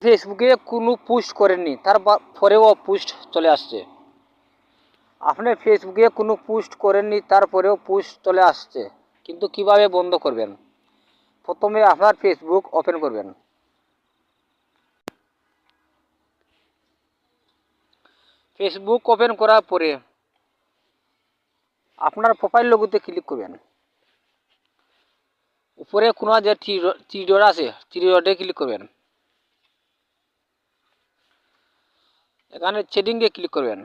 ফেসবুকে কোনো পোস্ট করেননি, তারপরেও পোস্ট চলে আসছে। আপনি ফেসবুকে কোনো পোস্ট করেননি, তারপরেও পোস্ট চলে আসছে, কিন্তু কিভাবে বন্ধ করবেন? প্রথমে আপনার ফেসবুক ওপেন করবেন। ফেসবুক ওপেন করার পরে আপনার প্রোফাইল লোগোতে ক্লিক করবেন। উপরে কোনো যে থ্রি ডট আছে, থ্রি ডটে ক্লিক করবেন। এখানে সেটিংয়ে ক্লিক করবেন।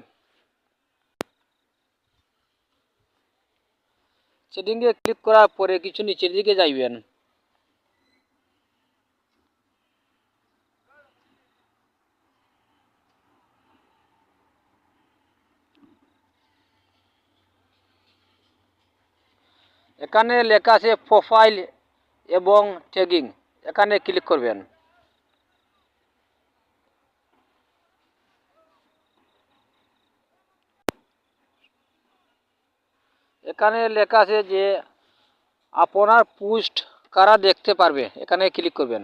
সেটিংয়ে ক্লিক করার পরে কিছু নিচের দিকে যাইবেন। এখানে লেখা আছে প্রোফাইল এবং ট্যাগিং, এখানে ক্লিক করবেন। এখানে লেখা আছে যে আপনার পোস্ট কারা দেখতে পারবে, এখানে ক্লিক করবেন।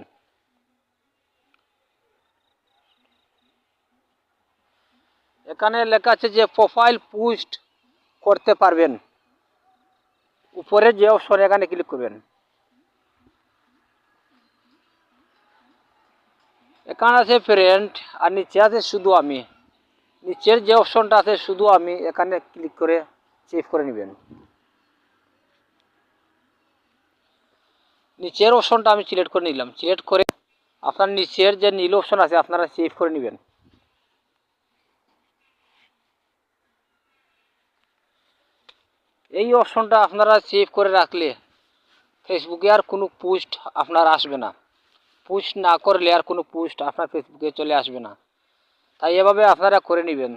এখানে লেখা আছে যে প্রোফাইল পোস্ট করতে পারবেন, উপরে যে অপশন এখানে ক্লিক করবেন। এখানে আছে ফ্রেন্ড আর নিচে আছে শুধু আমি। নিচের যে অপশনটা আছে শুধু আমি, এখানে ক্লিক করে সেভ করে নেবেন। নিচের অপশনটা আমি সিলেক্ট করে নিলাম। সিলেক্ট করে আপনার নিচের যে নীল অপশন আছে আপনারা সেভ করে নেবেন। এই অপশনটা আপনারা সেভ করে রাখলে ফেসবুকে আর কোনো পোস্ট আপনার আসবে না। পোস্ট না করলে আর কোনো পোস্ট আপনার ফেসবুকে চলে আসবে না। তাই এভাবে আপনারা করে নেবেন।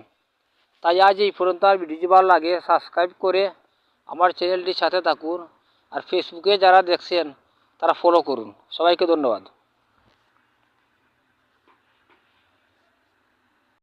তাই আজ এই পর্যন্ত। আর ভিডিওটি ভালো লাগে সাবস্ক্রাইব করে আমার চ্যানেলটির সাথে থাকুন। আর ফেসবুকে যারা দেখছেন তারা ফলো করুন। সবাইকে ধন্যবাদ।